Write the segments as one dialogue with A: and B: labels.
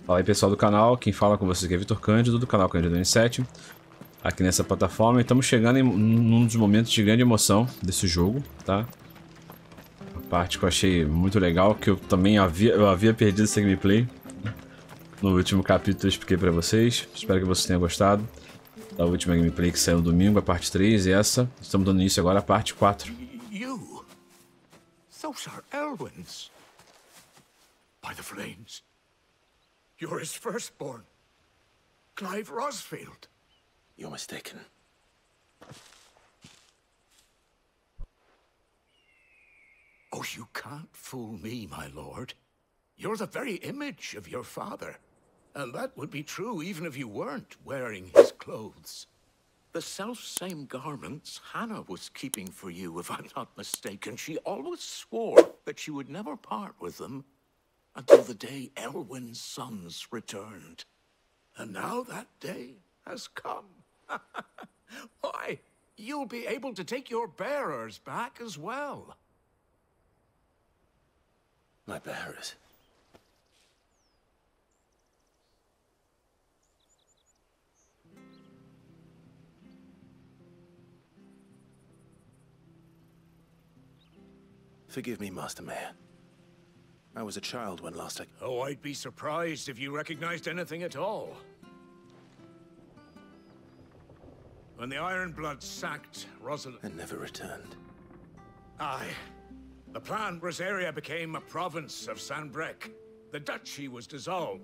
A: Fala aí pessoal do canal, quem fala com vocês aqui é Vitor Cândido, do canal Cândido N7. Aqui nessa plataforma, e estamos chegando em um dos momentos de grande emoção desse jogo, tá? A parte que eu achei muito legal, que eu também havia perdido essa gameplay. No último capítulo eu expliquei pra vocês, espero que vocês tenham gostado da última gameplay que saiu no domingo, a parte 3, e essa, estamos dando início agora à parte 4.
B: You? Those are Elwyn's. By the flames. You're his firstborn. Clive Rosfield.
C: You're mistaken.
B: Oh, you can't fool me, my lord. You're the very image of your father. And that would be true even if you weren't wearing his clothes. The self-same garments Hannah was keeping for you, if I'm not mistaken. She always swore that she would never part with them until the day Elwyn's sons returned. And now that day has come. Why, you'll be able to take your bearers back as well.
C: My bearers? Forgive me, Master Mayor. I was a child when last I...
B: Oh, I'd be surprised if you recognized anything at all. When the Ironbloods sacked Rosalind...
C: and never returned.
B: Aye. The planned Rosaria became a province of Sanbrec. The duchy was dissolved.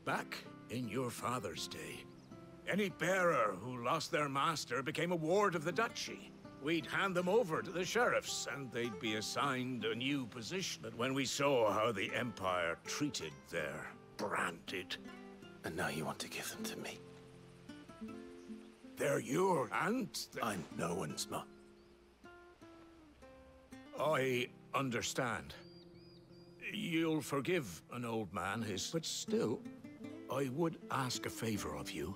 B: Back in your father's day, any bearer who lost their master became a ward of the duchy. We'd hand them over to the sheriffs, and they'd be assigned a new position. But when we saw how the Empire treated their branded...
C: And now you want to give them to me?
B: They're your and...
C: I'm no one's not.
B: I understand. You'll forgive an old man his... But still, I would ask a favor of you.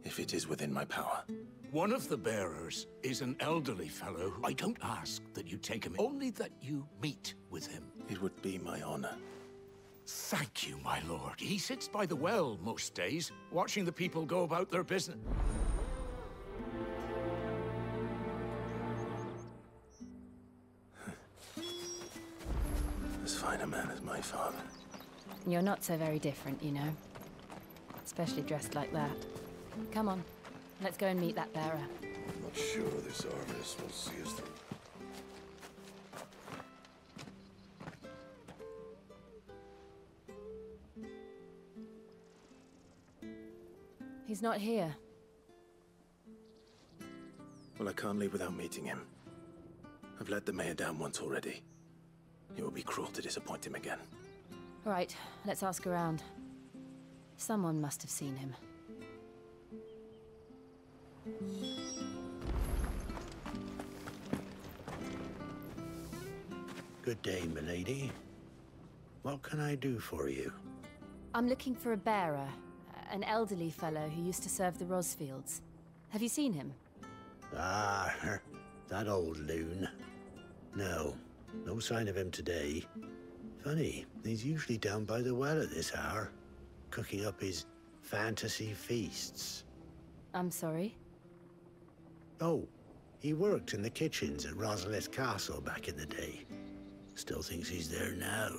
C: If it is within my power.
B: One of the bearers is an elderly fellow who... I don't ask that you take him, only that you meet with him.
C: It would be my honor.
B: Thank you, my lord. He sits by the well most days, watching the people go about their business.
C: As fine a man as my father.
D: You're not so very different, you know. Especially dressed like that. Come on, let's go and meet that bearer.
E: I'm not sure this artist will see us through.
D: He's not here.
C: Well, I can't leave without meeting him. I've let the mayor down once already. It would be cruel to disappoint him again.
D: All right, let's ask around. Someone must have seen him.
F: Good day, milady. What can I do for you?
D: I'm looking for a bearer. An elderly fellow who used to serve the Rosfields. Have you seen him?
F: Ah, that old loon. No sign of him today. Funny, he's usually down by the well at this hour, cooking up his fantasy feasts.
D: I'm sorry?
F: Oh, he worked in the kitchens at Rosalith Castle back in the day. Still thinks he's there now.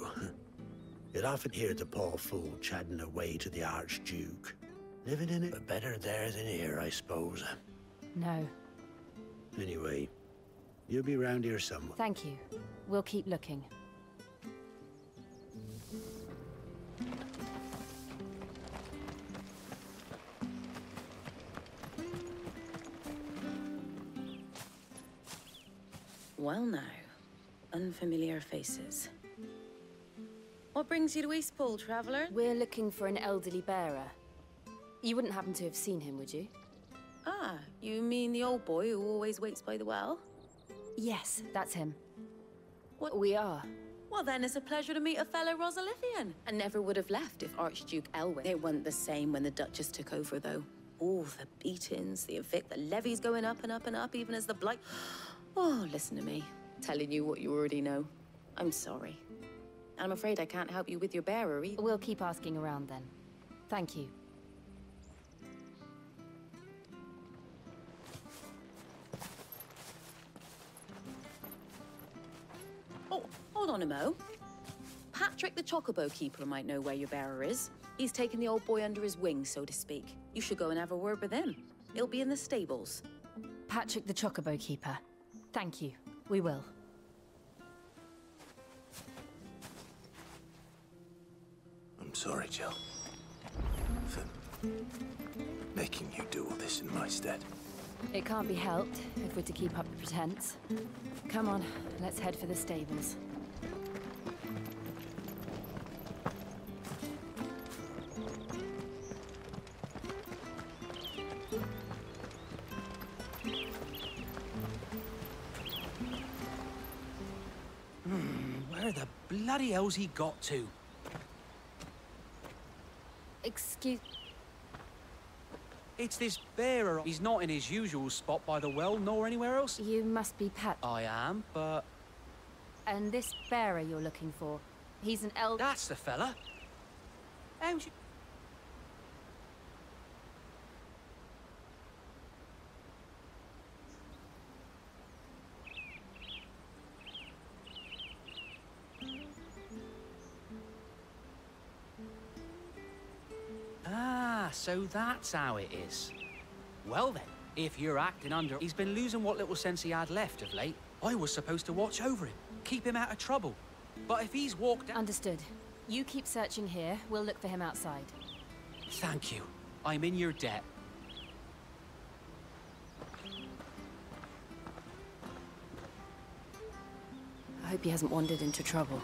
F: You'd often hear the poor fool chatting away to the Archduke. Living in it, but better there than here, I suppose.
D: No.
F: Anyway, you'll be round here somewhere.
D: Thank you. We'll keep looking.
G: Well now, unfamiliar faces. What brings you to Eastpool, traveler?
D: We're looking for an elderly bearer. You wouldn't happen to have seen him, would you?
G: Ah, you mean the old boy who always waits by the well?
D: Yes, that's him.
G: What?
D: We are.
G: Well then, it's a pleasure to meet a fellow Rosalithian. I never would have left if Archduke Elwyn... It wasn't the same when the Duchess took over, though. All the beatings, the evict, the levies going up and up and up, even as the blight... Oh, listen to me. Telling you what you already know. I'm sorry. I'm afraid I can't help you with your bearer either.
D: We'll keep asking around then. Thank you.
G: Oh, hold on a mo. Patrick the Chocobo Keeper might know where your bearer is. He's taken the old boy under his wing, so to speak. You should go and have a word with him. He'll be in the stables.
D: Patrick the Chocobo Keeper. Thank you. We will.
C: I'm sorry, Jill, for making you do all this in my stead.
D: It can't be helped if we're to keep up the pretense. Come on, let's head for the stables.
H: Where the bloody hell's he got to?
D: Excuse...
H: It's this bearer. He's not in his usual spot by the well, nor anywhere else.
D: You must be Pat.
H: I am, but...
D: And this bearer you're looking for, he's an elder...
H: That's the fella. How'd you... So that's how it is. Well then, if you're acting under... He's been losing what little sense he had left of late. I was supposed to watch over him, keep him out of trouble. But if he's walked out...
D: Understood. You keep searching here, we'll look for him outside.
H: Thank you. I'm in your debt.
D: I hope he hasn't wandered into trouble.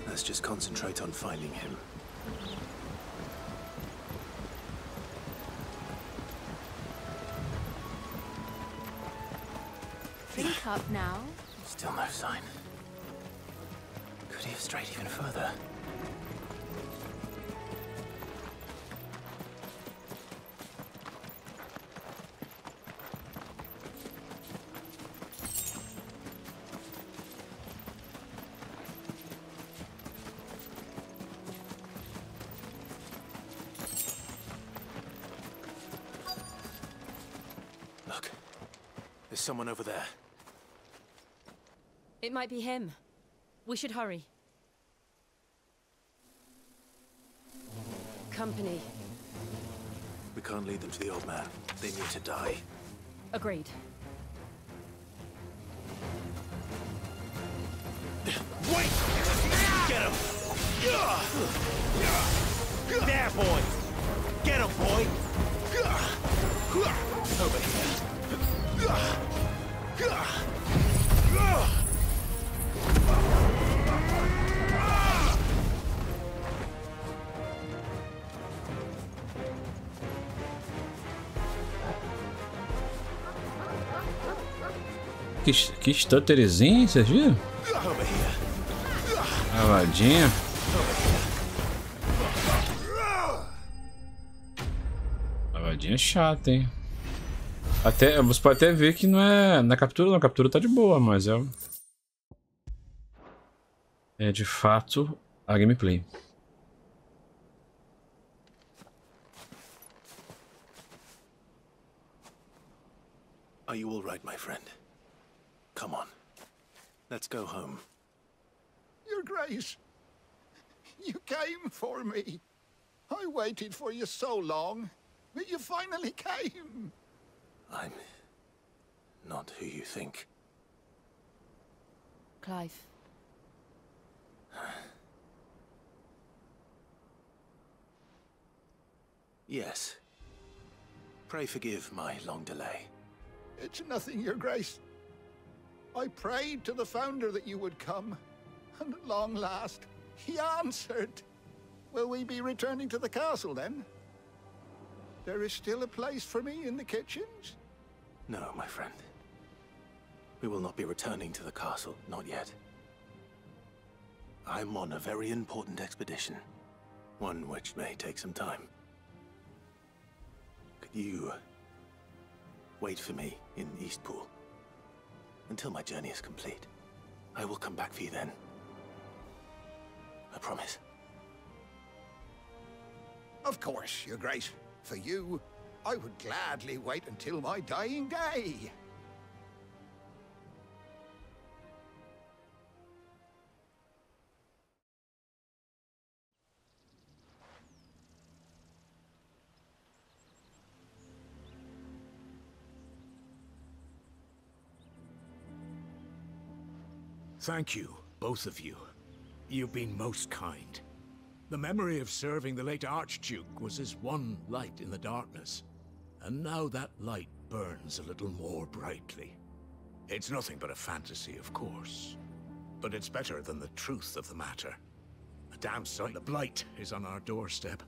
C: Let's just concentrate on finding him.
D: Think up now.
C: Still no sign. Could he have strayed even further? Look, there's someone over there.
D: It might be him. We should hurry. Company.
C: We can't lead them to the old man. They need to die.
D: Agreed.
I: Wait! Get him! There, boy! Get him, boy!
C: Over here.
A: Que stutterzinho, vocês viram? Cavadinha. Cavadinha chata, hein? Até, você pode até ver que não é na captura, não. A captura tá de boa, mas é de fato a gameplay.
C: Are you all right, my friend? Come on. Let's go home.
B: Your Grace, you came for me. I waited for you so long, but you finally came.
C: I'm not who you think.
D: Clive.
C: Yes. Pray forgive my long delay.
B: It's nothing, Your Grace. I prayed to the Founder that you would come, and at long last, he answered. Will we be returning to the castle, then? There is still a place for me in the kitchens?
C: No, my friend. We will not be returning to the castle, not yet. I'm on a very important expedition, one which may take some time. Could you wait for me in Eastpool until my journey is complete? I will come back for you then. promise.
B: Of course, Your Grace. For you, I would gladly wait until my dying day. Thank you, both of you. You've been most kind. The memory of serving the late Archduke was as one light in the darkness, and now that light burns a little more brightly. It's nothing but a fantasy, of course, but it's better than the truth of the matter. A damn sight of blight is on our doorstep.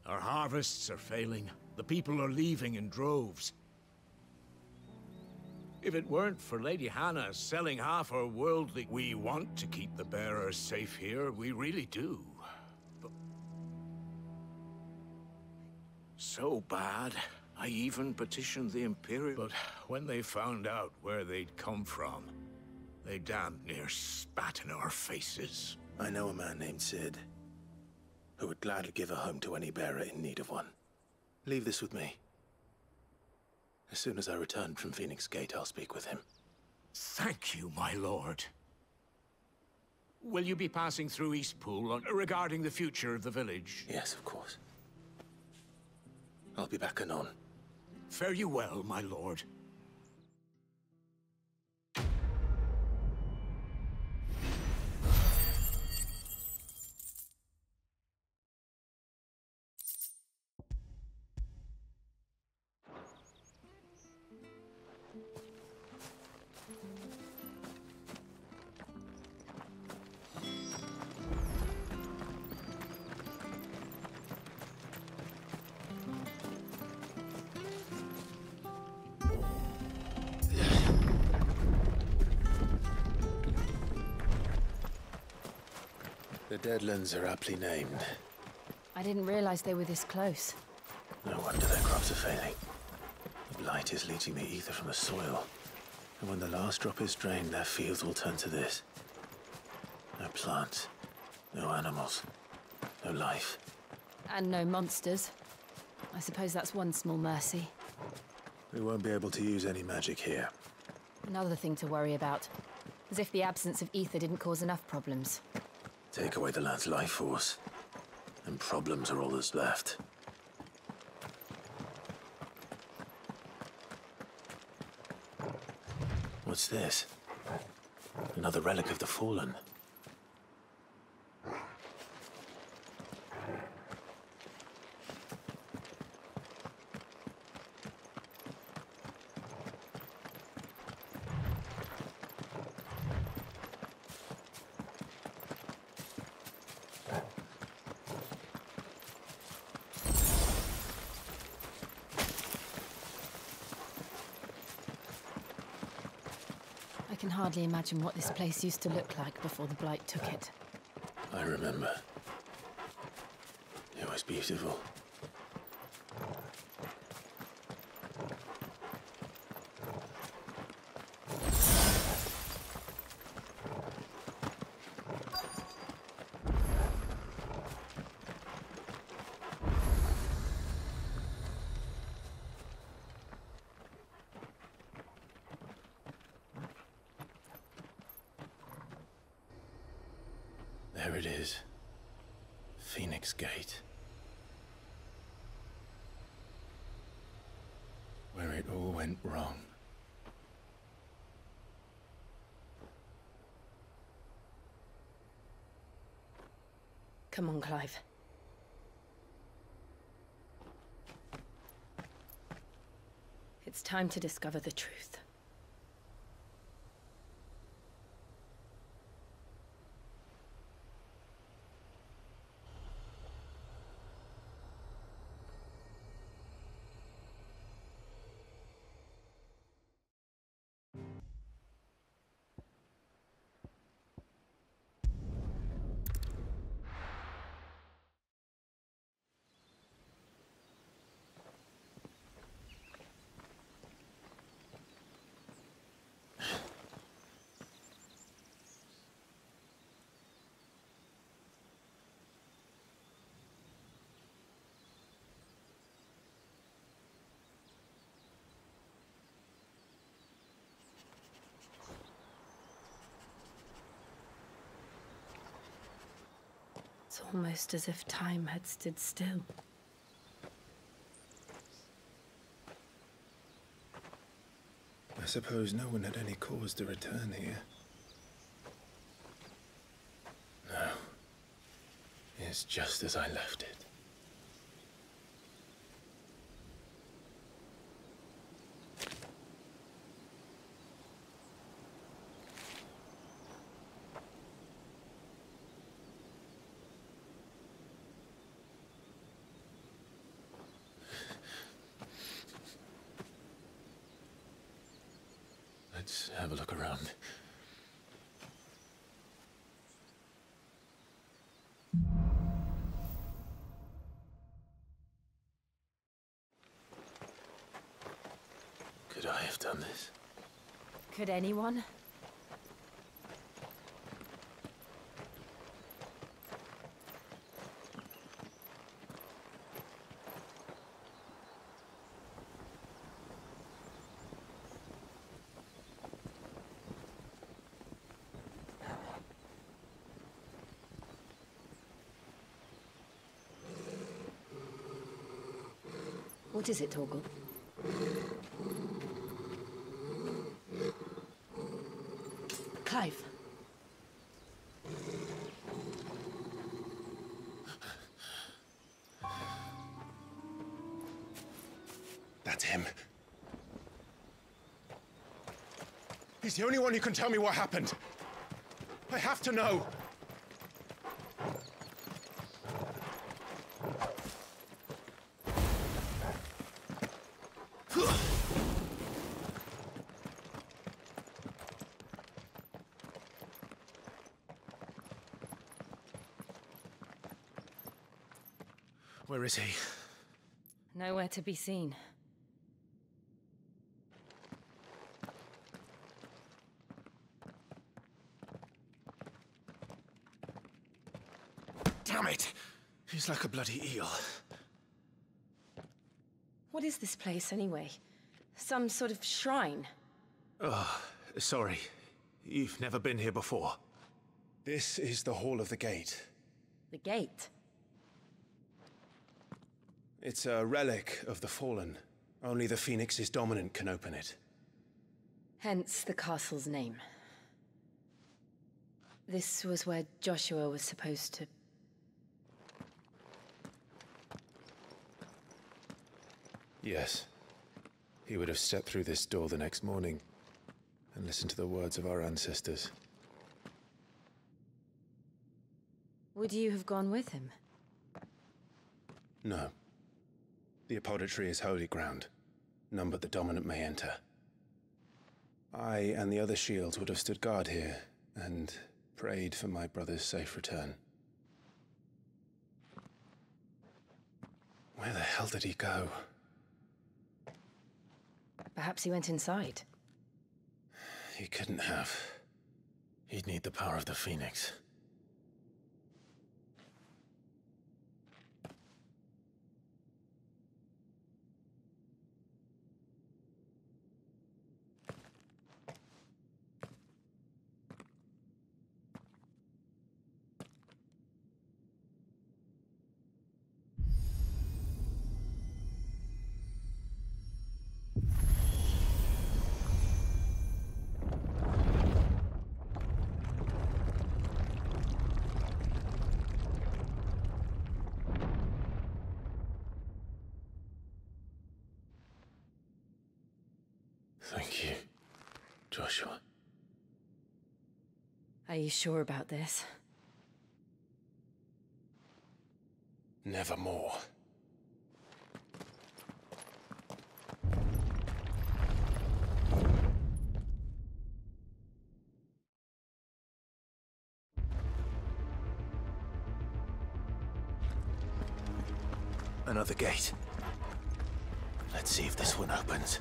B: Our harvests are failing. The people are leaving in droves. If it weren't for Lady Hannah selling half her worldly... We want to keep the bearers safe here, we really do. But... So bad, I even petitioned the Imperial... But when they found out where they'd come from, they damn near spat in our faces.
C: I know a man named Sid, who would gladly give a home to any bearer in need of one. Leave this with me. As soon as I return from Phoenix Gate, I'll speak with him.
B: Thank you, my lord. Will you be passing through Eastpool regarding the future of the village?
C: Yes, of course. I'll be back anon.
B: Fare you well, my lord.
C: The Deadlands are aptly named.
D: I didn't realize they were this close.
C: No wonder their crops are failing. The blight is leaching the ether from the soil. And when the last drop is drained, their fields will turn to this. No plants, no animals, no life.
D: And no monsters. I suppose that's one small mercy.
C: We won't be able to use any magic here.
D: Another thing to worry about. As if the absence of ether didn't cause enough problems.
C: Take away the land's life force, and problems are all that's left. What's this? Another relic of the Fallen.
D: I can hardly imagine what this place used to look like before the blight took it.
C: I remember. It was beautiful. There it is. Phoenix Gate. Where it all went wrong.
D: Come on, Clive. It's time to discover the truth. It's almost as if time had stood still.
C: I suppose no one had any cause to return here. No. It's just as I left it. Let's have a look around. Could I have done this?
D: Could anyone? What is it, Torgal? Clive.
C: That's him. He's the only one who can tell me what happened. I have to know. Where is he?
D: Nowhere to be seen.
C: Damn it! He's like a bloody eel.
D: What is this place, anyway? Some sort of shrine?
C: Oh, sorry. You've never been here before. This is the Hall of the Gate.
D: The gate?
C: It's a relic of the Fallen. Only the Phoenix's dominant can open it.
D: Hence the castle's name. This was where Joshua was supposed to...
C: Yes. He would have stepped through this door the next morning and listened to the words of our ancestors.
D: Would you have gone with him?
C: No. The apodatory is holy ground. None but the dominant may enter. I and the other shields would have stood guard here and prayed for my brother's safe return. Where the hell did he go?
D: Perhaps he went inside.
C: He couldn't have. He'd need the power of the Phoenix. Thank you, Joshua.
D: Are you sure about this?
C: Nevermore. Another gate. Let's see if this one opens.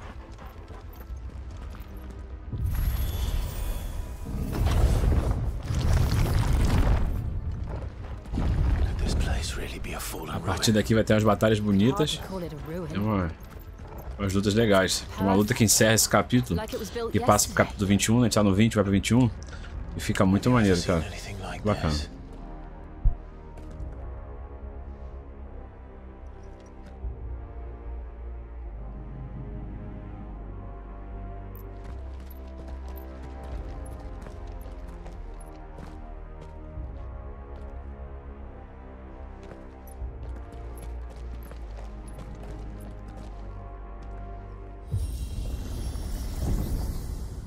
A: A partir daqui vai ter umas batalhas bonitas. Tem umas lutas legais. Tem uma luta que encerra esse capítulo, que passa pro capítulo 21, né? A gente tá no 20, vai pro 21. E fica muito maneiro, cara. Bacana.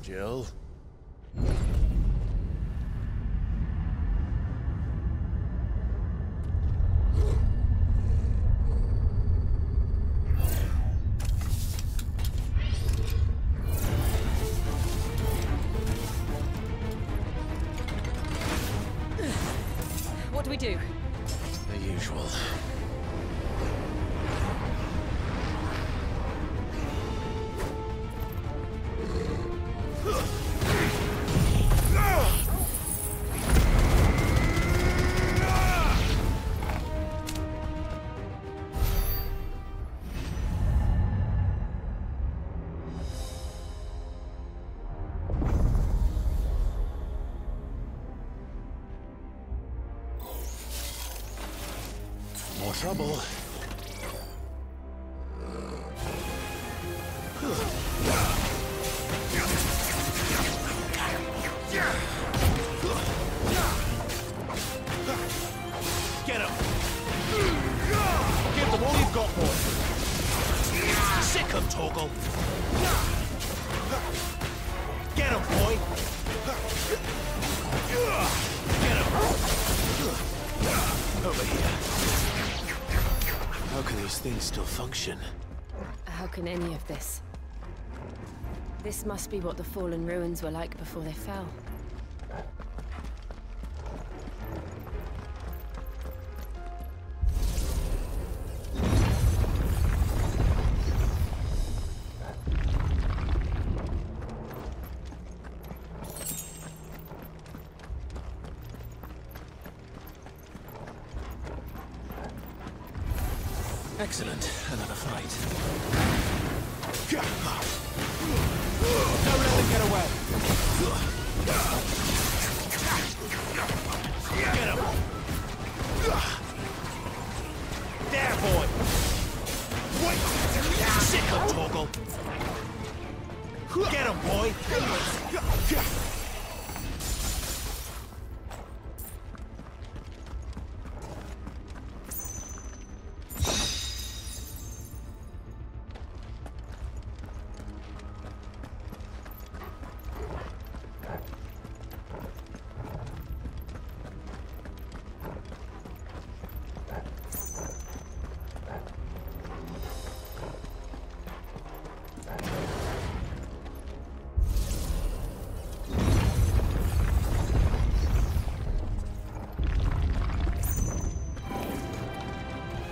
C: Jill?
D: What do we do?
C: The usual. More trouble.
I: Get him! Give them all you've got, boy! Sick 'em, Toggle! Get him, boy! Get him! Over here.
C: How can these things still function?
D: How can any of this? This must be what the fallen ruins were like before they fell.
C: Excellent. Another fight.
I: Don't let them get away! Get him! There, boy! Wait! Sick 'em, Toggle! Get him, boy!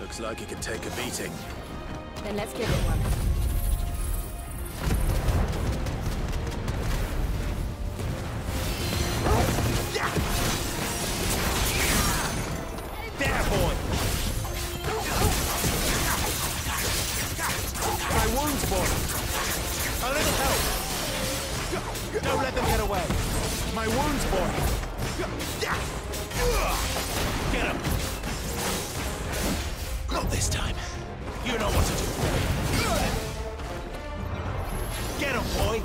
C: Looks like it can take a beating.
D: Then let's give it one.
I: There, boy! My wounds, boy! A little help! Don't let them get away! My wounds, boy! Get him! Not this time. You know what to do. Get him, boy!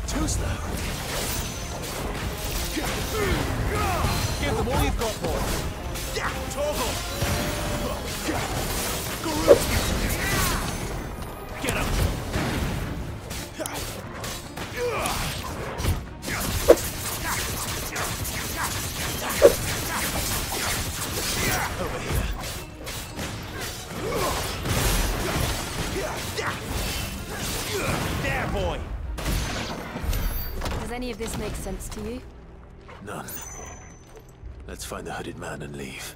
I: Too slow. Give them all you've got, boy! Toggle! Groot! Get him! Over here. There, boy!
D: Does any of this make sense to you?
C: None. Let's find the hooded man and leave.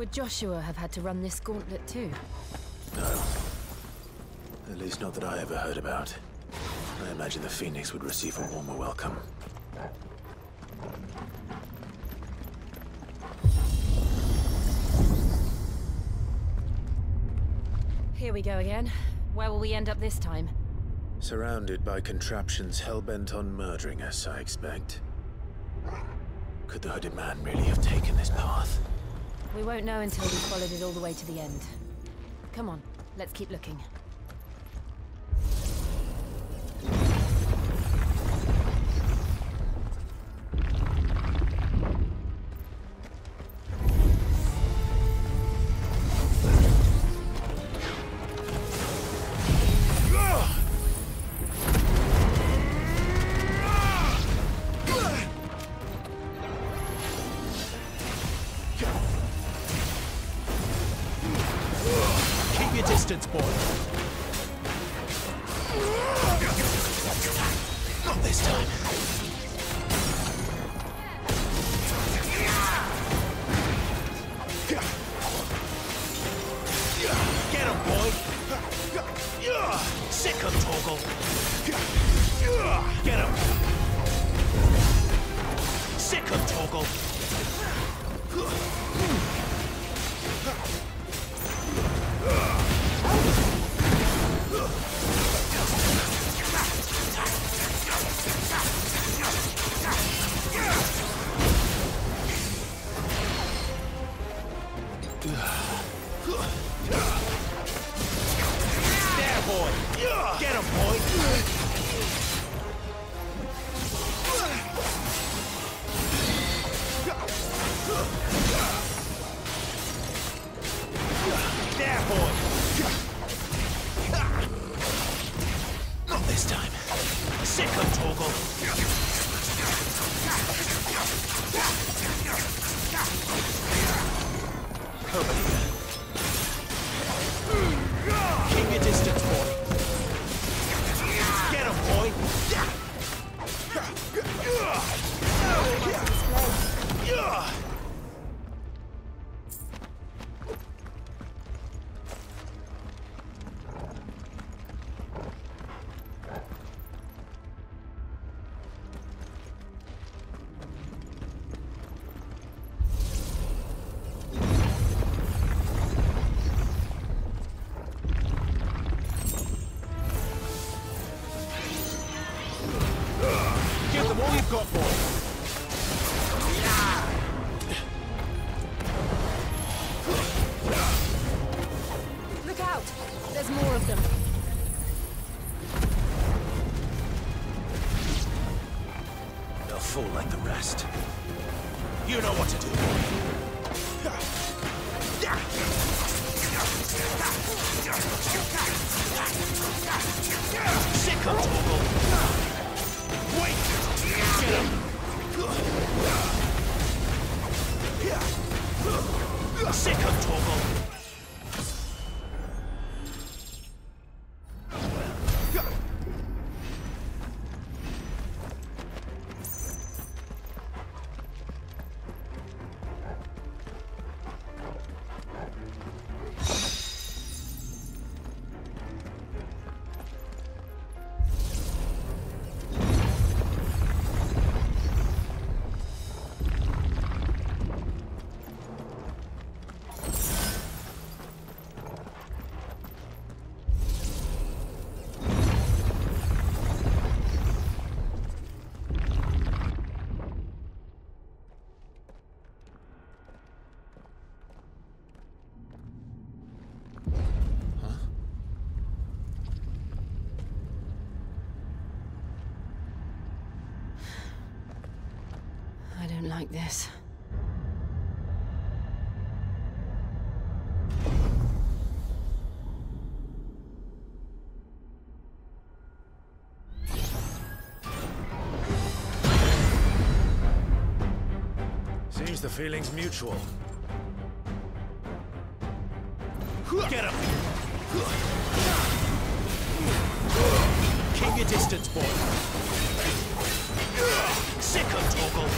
D: Would Joshua have had to run this gauntlet too?
C: No. At least not that I ever heard about. I imagine the Phoenix would receive a warmer welcome.
D: Here we go again. Where will we end up this time?
C: Surrounded by contraptions hell-bent on murdering us, I expect. Could the hooded man really have taken this path?
D: We won't know until we've followed it all the way to the end. Come on, let's keep looking.
I: Distance, boy. Not this time. Get him, boy. Sick him, Toggle. Get him. Sick him, Toggle. There, boy! Get him, boy! There, boy! Not this time. Sick him, Toggle! Over here. Keep your distance, boy. Get him, boy.
D: Look out! There's more of them.
I: They'll fall like the rest. You know what to do. Sick of Toggle! Wait! Get him! Sick of Toggle!
D: I don't like this.
I: Seems the feeling's mutual. Get him! Keep your distance, boy. Sick of Toggle!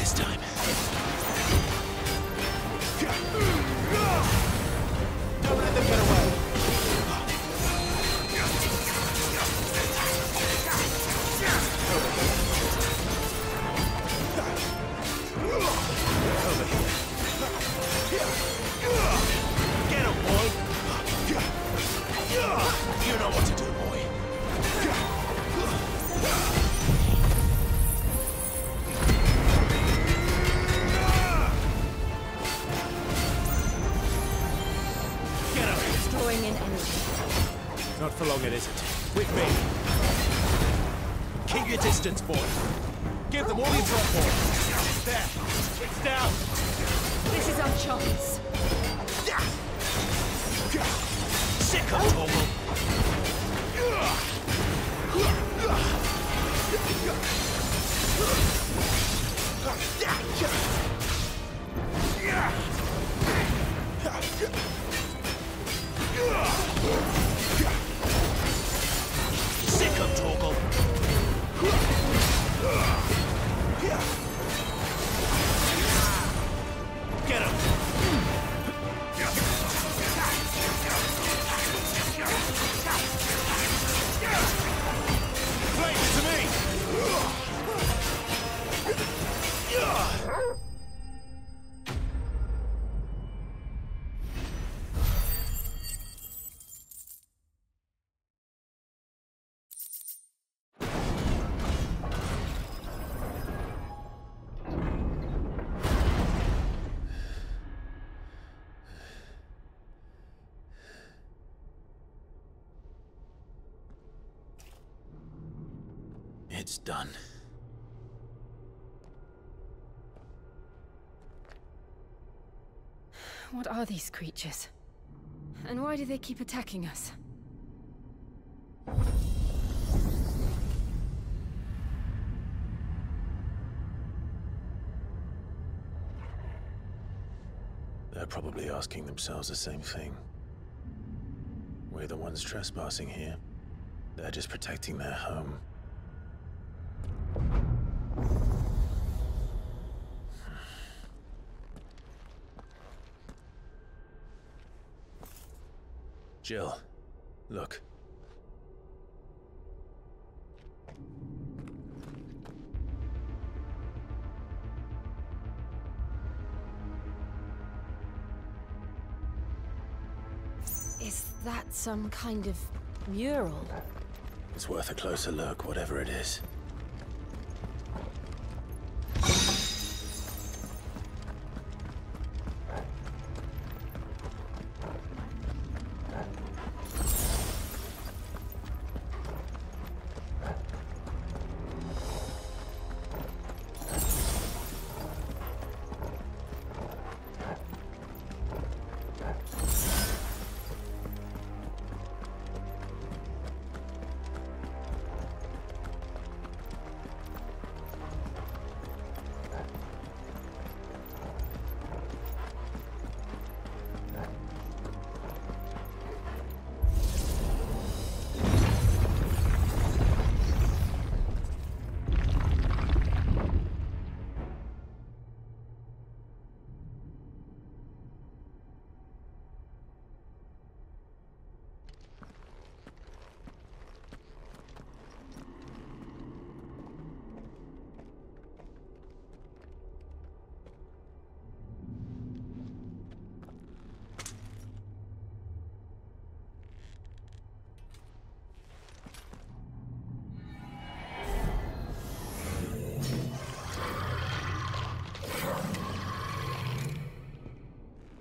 I: this time. Don't let them get away. Over here. Get him, boy. You know what to do, boy. Get him.
D: Destroying in energy.
I: Not for long, it isn't. With me. Keep your distance, boy. Give them all you've got, boy. There. It's down.
D: This is our chance.
I: Sick of Tomo. Sick of Toggle. Get him. Play it to me. It's done.
D: What are these creatures? And why do they keep attacking us?
C: They're probably asking themselves the same thing. We're the ones trespassing here. They're just protecting their home. Jill, look.
D: Is that some kind of mural?
C: It's worth a closer look, whatever it is.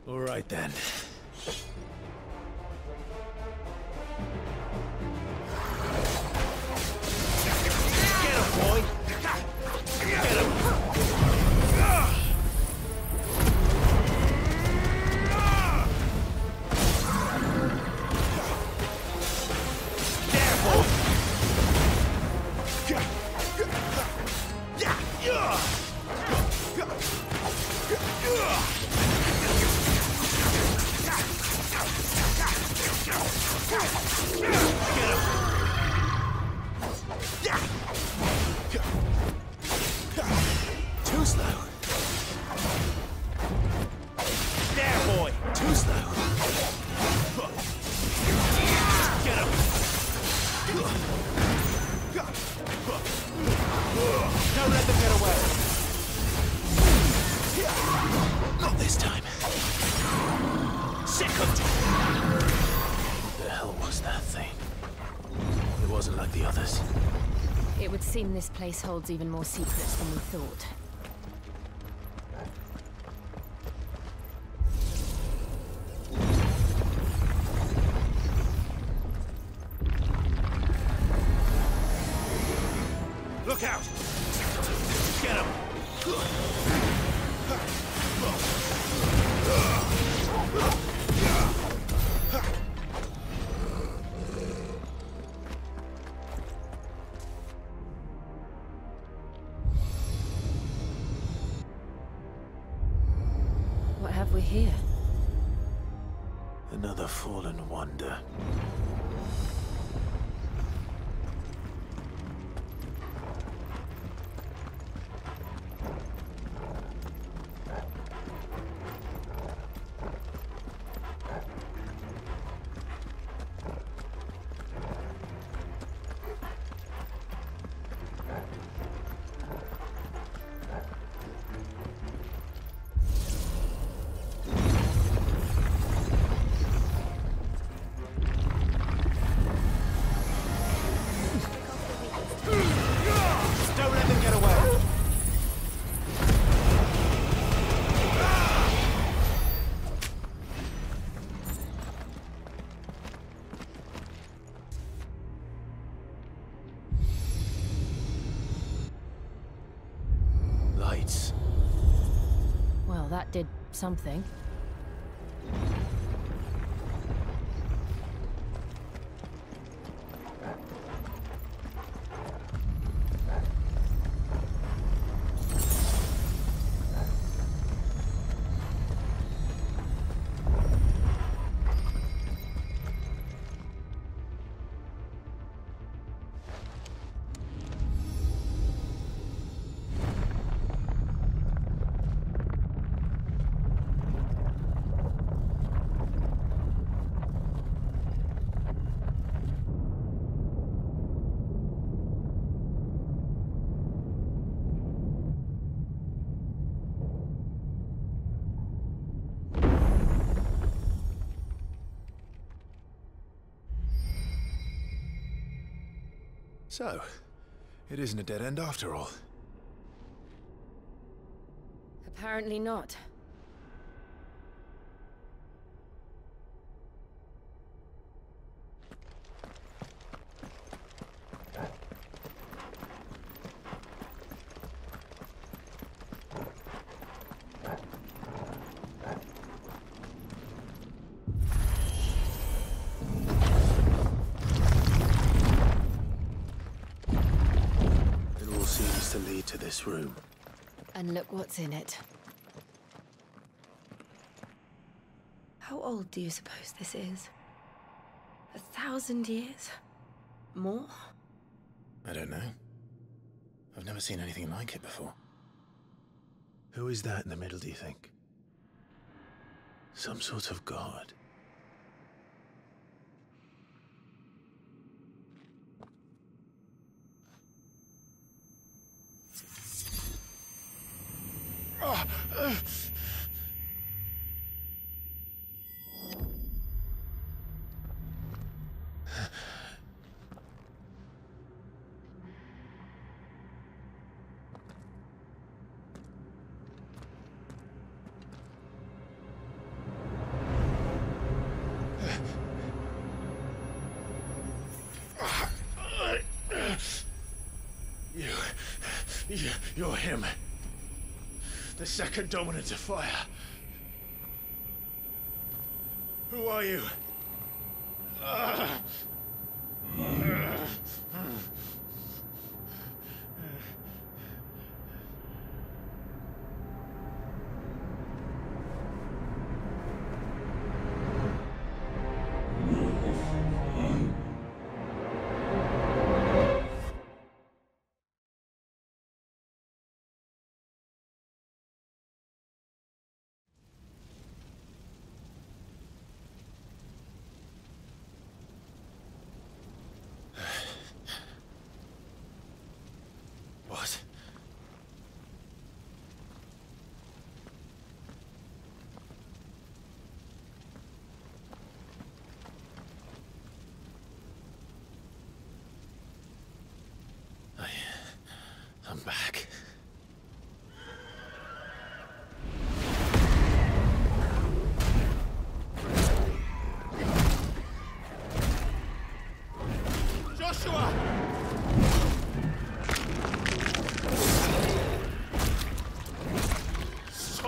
C: All right then.
I: Get him, boy. Get him.
C: Too slow. Not this time. Second! What the hell was that thing? It wasn't like the others.
D: It would seem this place holds even more secrets than we thought.
I: Look out! Get him!
D: What have we here?
C: Another fallen wonder.
I: Don't let them get away!
C: Lights.
D: Well, that did something.
I: So, it isn't a dead end after all.
D: Apparently not.
C: To lead to this room.
D: And look what's in it. How old do you suppose this is? 1,000 years? More?
C: I don't know. I've never seen anything like it before. Who is that in the middle, do you think? Some sort of god.
I: You're him. The second dominant of fire. Who are you?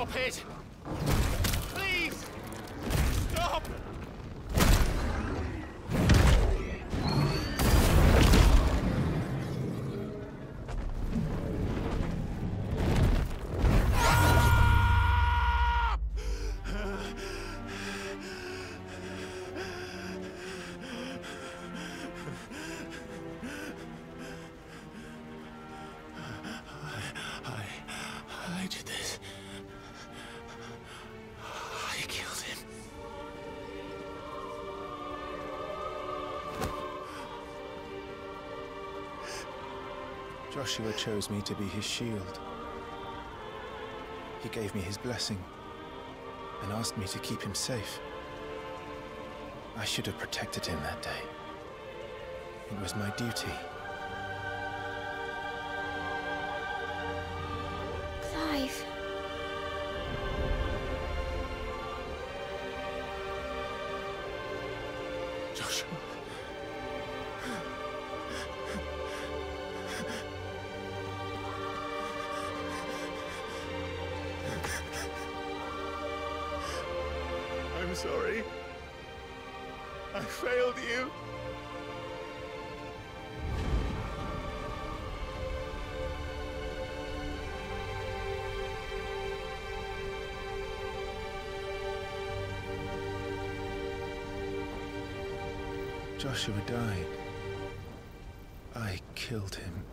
I: Stop it! Please! Stop! I did this. I killed him.
C: Joshua chose me to be his shield. He gave me his blessing and asked me to keep him safe. I should have protected him that day. It was my duty.
J: Clive.
I: Joshua. I'm sorry. I failed you.
C: Joshua died. I killed him.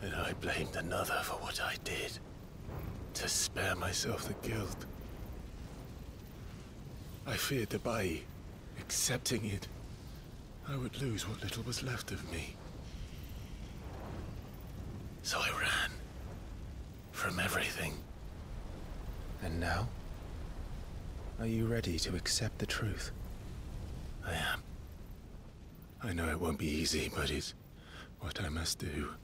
I: And I blamed another for what I did, to spare myself the guilt. I feared that by accepting it, I would lose what little was left of me. So I ran from everything.
C: And now? Are you ready to accept the truth?
I: I am. I know it won't be easy, but it's what I must do.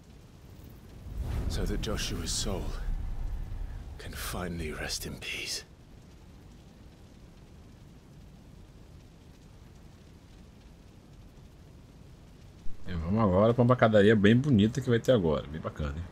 I: So that Joshua's soul can finally rest in peace.
A: E vamos agora para uma padaria bem bonita que vai ter agora, bem bacana, hein?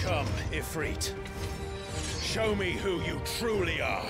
I: Come, Ifrit. Show me who you truly are.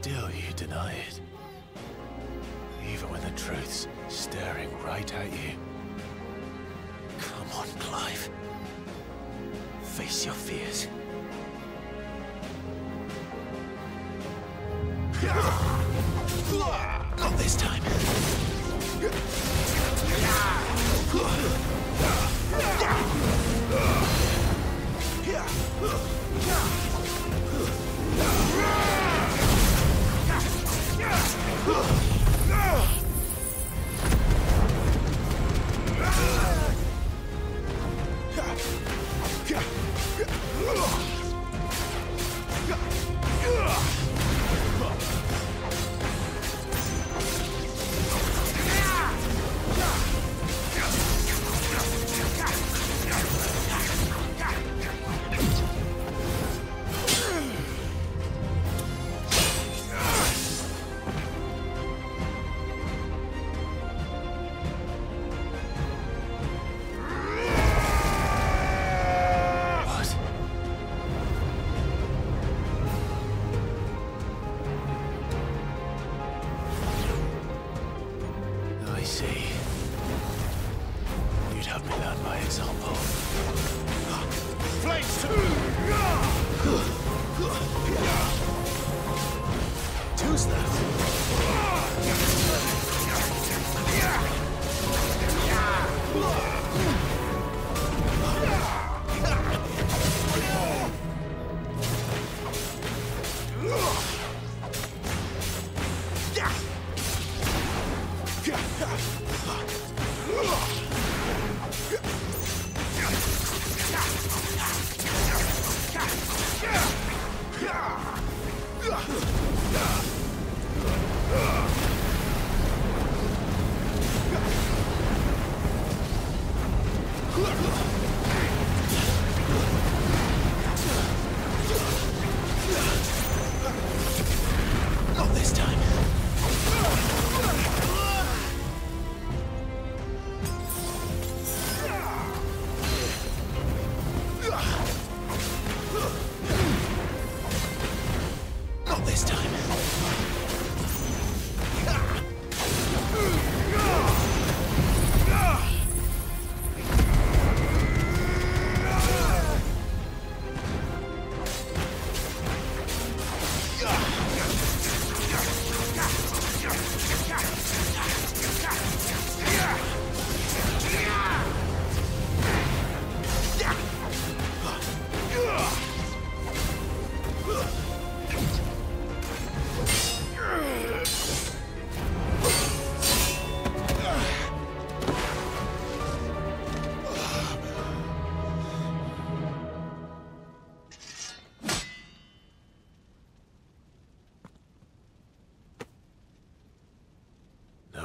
C: still you deny it. Even when the truth's staring right at you. Come on, Clive. Face your fears. Not this time.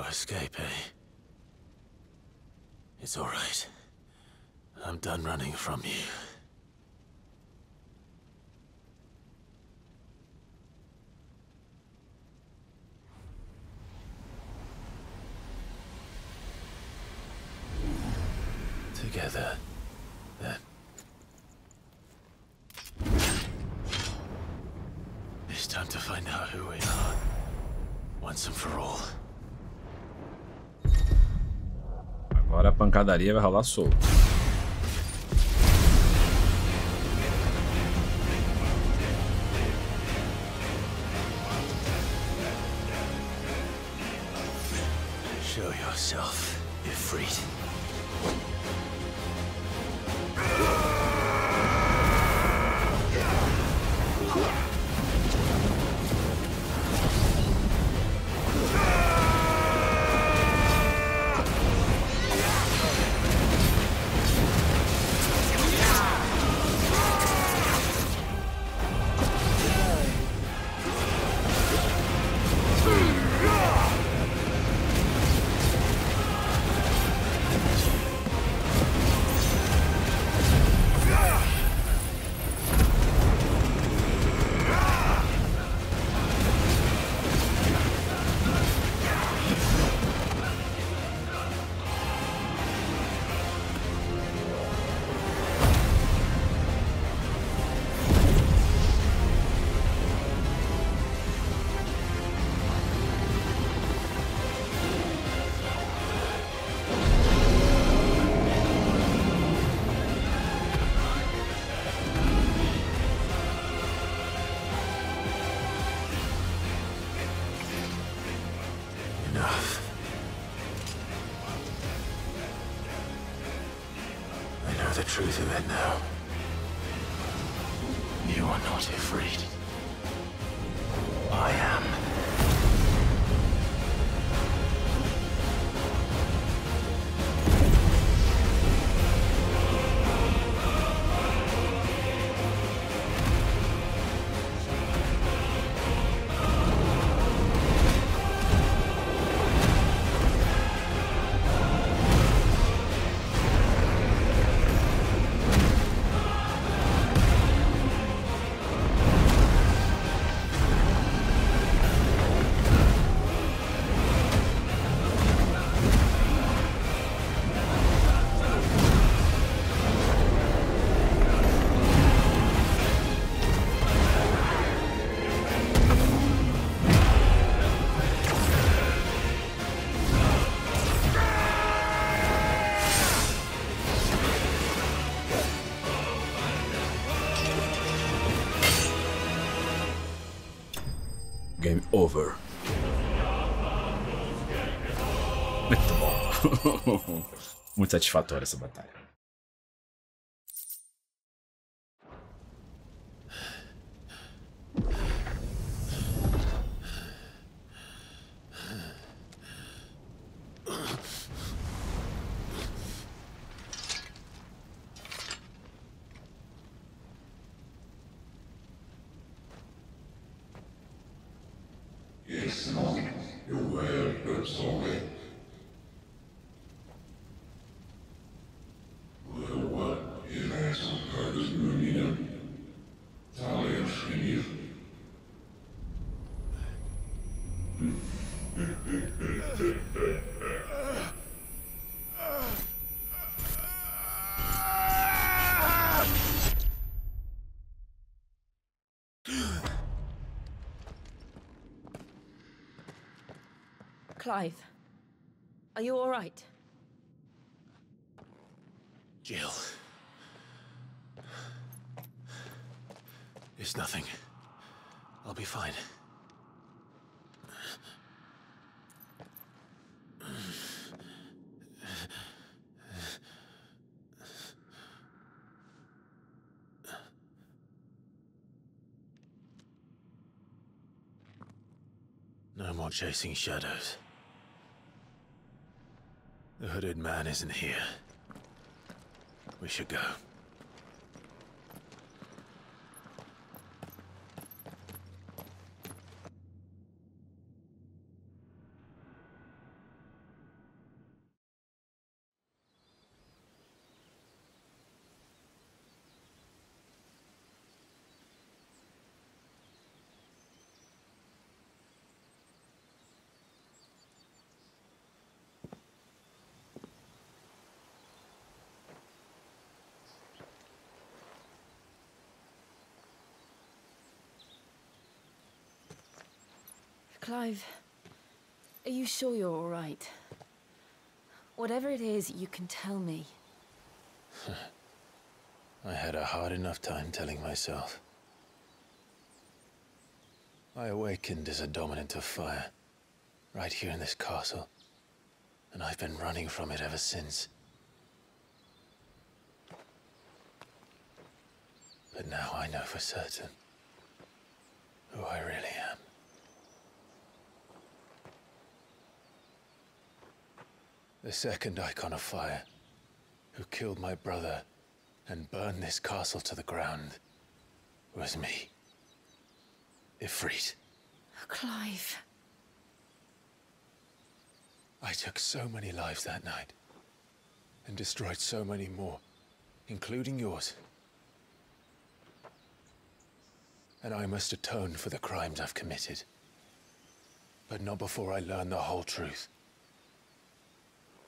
C: Escape, eh? It's all right. I'm done running from you. Together, then. It's time to find out who we are, once and for all.
A: Agora a pancadaria vai rolar solto.
C: Show yourself, Ifrit. Enough. I know the truth of it now. You are not Ifrit. I am.
A: Game over. Muito bom. Muito satisfatória essa batalha.
D: Clive, are you all right?
C: Jill. It's nothing. I'll be fine. No more chasing shadows. The hooded man isn't here. We should go.
D: Clive, are you sure you're all right? Whatever it is, you can tell me.
C: I had a hard enough time telling myself. I awakened as a dominant of fire, right here in this castle, and I've been running from it ever since. But now I know for certain who I really am. The second icon of fire, who killed my brother and burned this castle to the ground, was me. Ifrit.
D: Clive.
C: I took so many lives that night, and destroyed so many more, including yours. And I must atone for the crimes I've committed. But not before I learn the whole truth.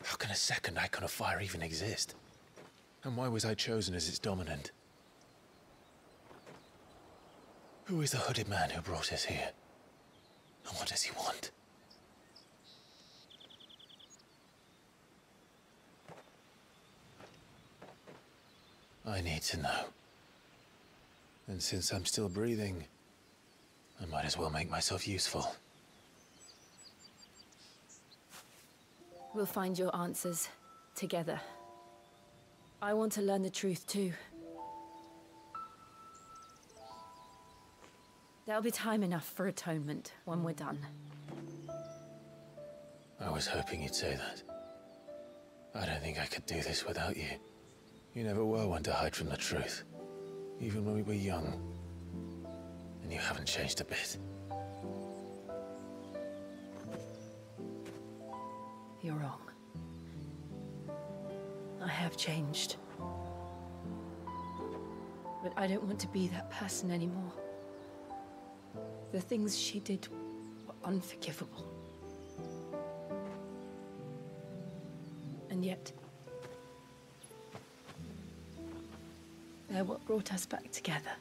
C: How can a second icon of fire even exist? And why was I chosen as its dominant? Who is the hooded man who brought us here? And what does he want? I need to know. And since I'm still breathing, I might as well make myself useful.
D: We'll find your answers together. I want to learn the truth too. There'll be time enough for atonement when we're done.
C: I was hoping you'd say that. I don't think I could do this without you. You never were one to hide from the truth, even when we were young. And you haven't changed a bit.
D: You're wrong. I have changed. But I don't want to be that person anymore. The things she did were unforgivable. And yet, they're what brought us back together.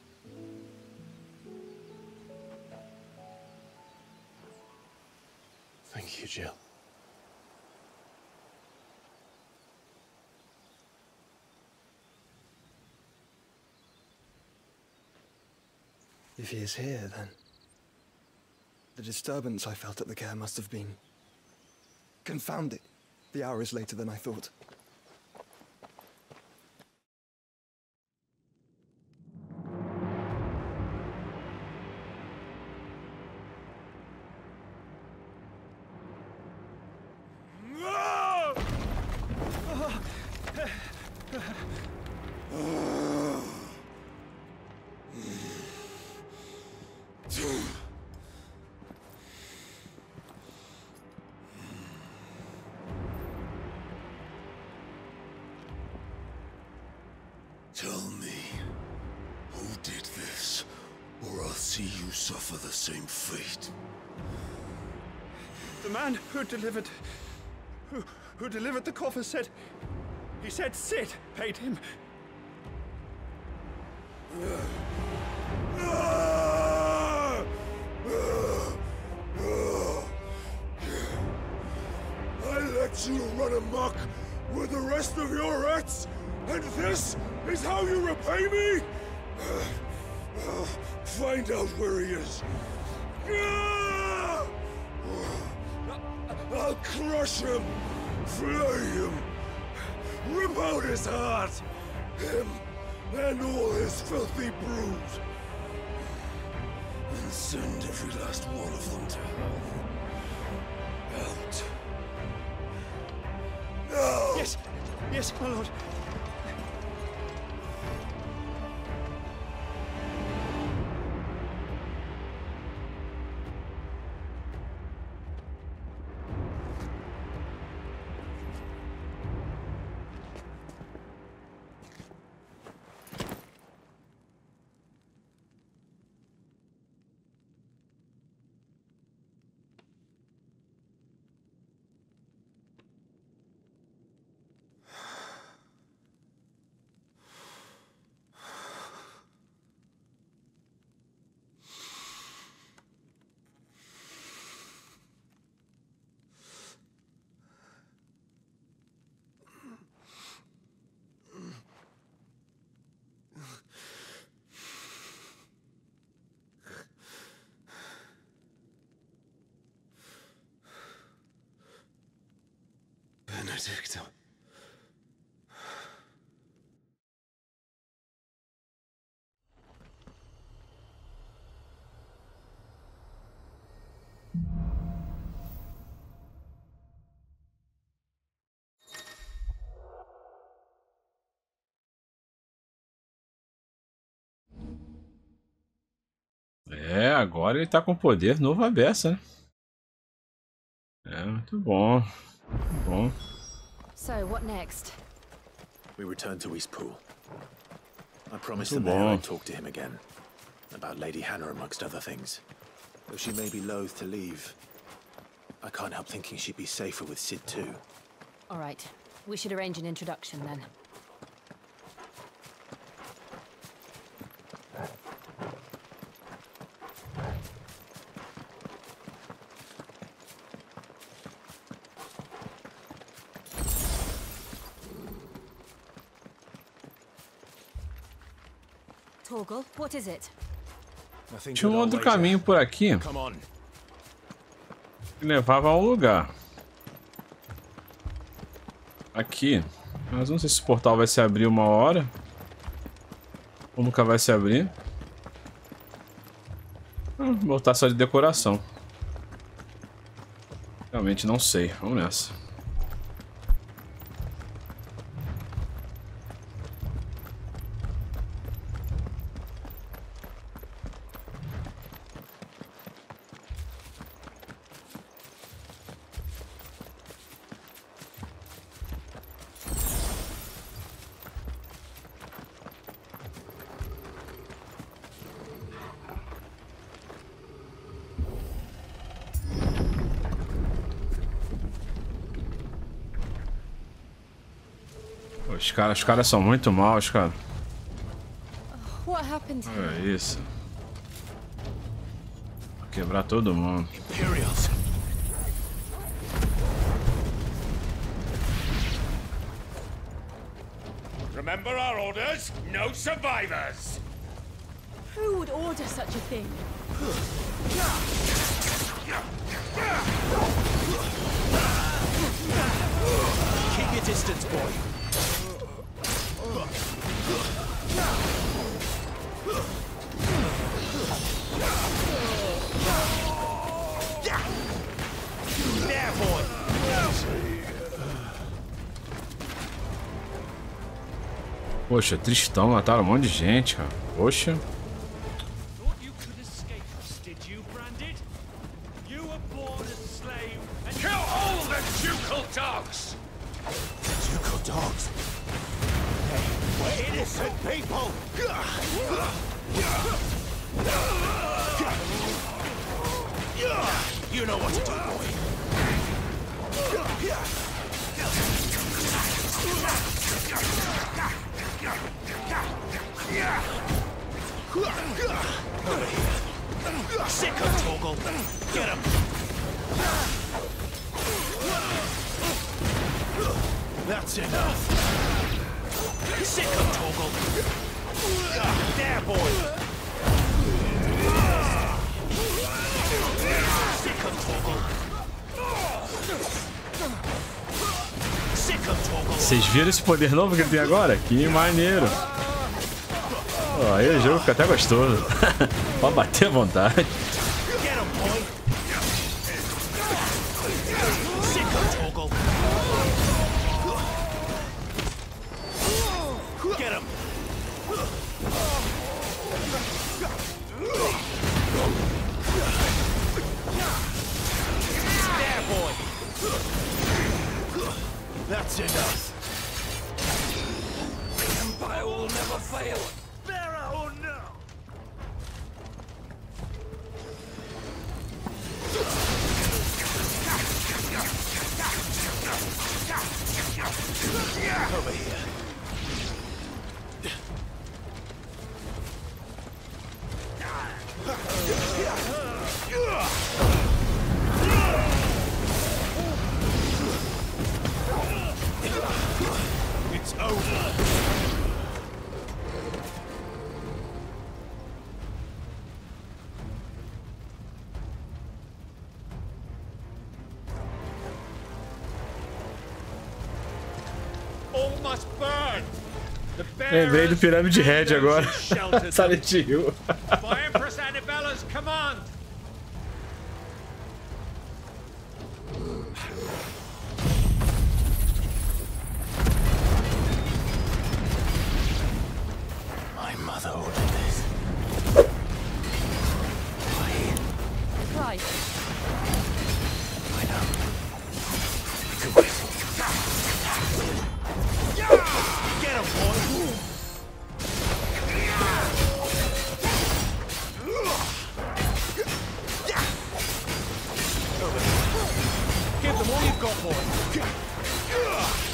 C: Thank you, Jill.
J: If he is here, then the disturbance I felt at the care must have been confounded. The hour is later than I thought.
E: Tell me, who did this, or I'll see you suffer the same fate.
J: The man who delivered the coffer said, he said Sid paid him.
E: I let you run amok with the rest of your rats, and this is how you repay me? Find out where he is. I'll crush him, flay him, rip out his heart, him and all his filthy brood, and send every last one of them to hell. Out. Now!
J: Yes, yes, my lord.
E: Benedicta.
A: É, agora ele tá com poder novo à beça, né? É, muito bom. Muito bom.
D: So, what next?
C: We return to Eastpool. I promised
A: Muito
C: the mayor
A: bom.
C: I'd talk to him again. About Lady Hannah, amongst other things. Though she may be loath to leave, I can't help thinking she'd be safer with Sid too.
D: All right. We should arrange an introduction then. Torgal, what is it?
A: Tinha um outro caminho por aqui
C: Come on.
A: que levava a um lugar. aqui. Mas não sei se o portal vai se abrir uma hora. Ou nunca vai se abrir. Vou botar só de decoração. Realmente não sei. Vamos nessa. Os caras são muito maus, cara.
D: What happened here?
A: Olha isso. Vou quebrar todo mundo.
B: Imperials.
E: Remember our orders? No survivors!
D: Who would order such a thing?
B: Keep your distance, boy. There, boy.
A: Poxa, tristão, mataram um monte de gente, cara. Poxa.
E: Thought you could escape us, did you, Branded? You were born as a slave and kill all the ducal dogs!
B: Ducal dogs. Hey, we're innocent people. You know what to do, boy. Over here. Sick of Toggle. Get him. That's enough. Sick of Toggle. There, boy. Sick of Toggle. Sick of Toggle.
A: Vocês viram esse poder novo que ele tem agora? Que maneiro. Oh, aí o jogo fica até gostoso. Pode bater à vontade.
B: Get him, boy. Sick of Toggle. Get him. There, boy. That's enough. The Empire will never fail. Bearer or no? Over here. It's over.
E: All must burn! The
A: Lembrei do Pirâmide Red agora.
E: sheltered them.
A: Silent Hill.
E: By Empress Annabella's command!
B: My mother ordered this.
D: Right.
B: I know. Do it. Get him, boy! Give them all you've got, boy!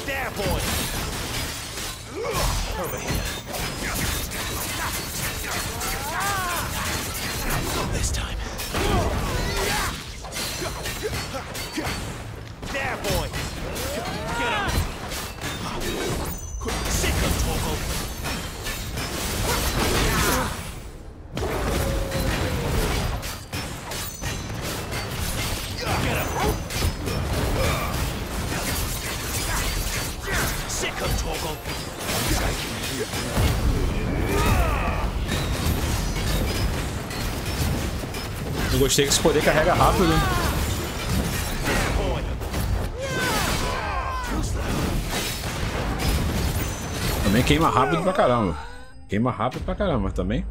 B: There, boy! Over here. Not this time. There, boy! Get him! Sick of Toggle! Get him!
A: Eu gostei que esse poder carrega rápido. Também queima rápido pra caramba. Queima rápido pra caramba também.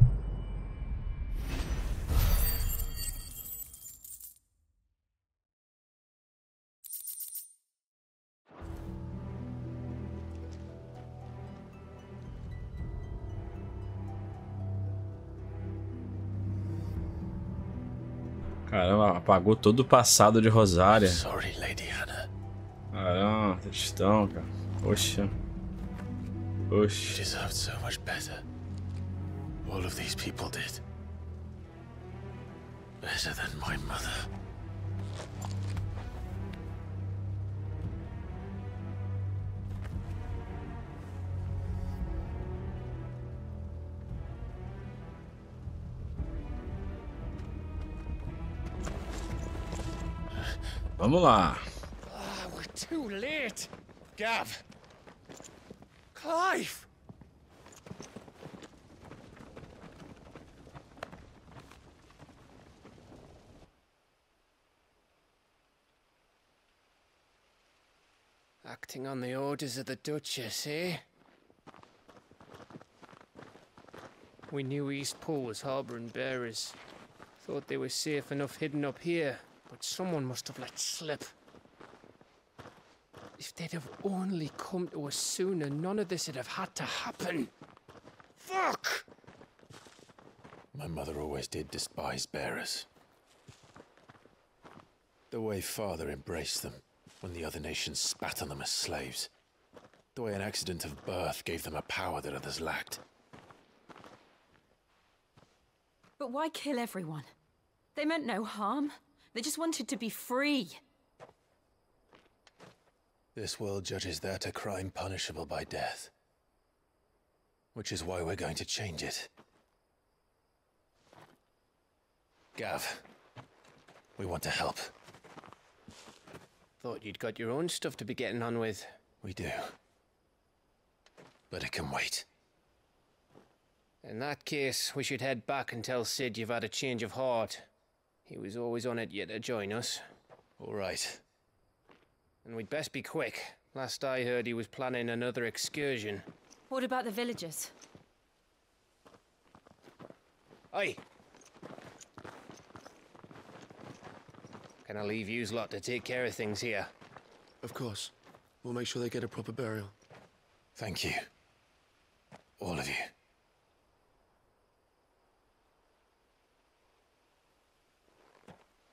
A: Caramba, apagou todo o passado de Rosária.
C: Sorry, Lady Hannah.
A: Caramba, tristão, cara. Poxa. Poxa.
C: You deserved so much better. All of these people did. Better than my mother.
A: Vamos lá.
E: We're too late. Gav. Clive. Acting on the orders of the Duchess, eh? We knew East Pool was harbouring bearers. Thought they were safe enough hidden up here, but someone must have let slip. If they'd have only come to us sooner, none of this would have had to happen. Fuck!
C: My mother always did despise bearers. The way Father embraced them when the other nations spat on them as slaves. The way an accident of birth gave them a power that others lacked.
D: But why kill everyone? They meant no harm. They just wanted to be free.
C: This world judges that a crime punishable by death. Which is why we're going to change it. Gav, we want to help.
E: Thought you'd got your own stuff to be getting on with.
C: We do. But it can wait.
E: In that case, we should head back and tell Sid you've had a change of heart. He was always on it yet to join us.
C: All right.
E: And we'd best be quick. Last I heard, he was planning another excursion.
D: What about the villagers?
E: Aye. Can I leave yous lot to take care of things here?
J: Of course. We'll make sure they get a proper burial.
C: Thank you. All of you.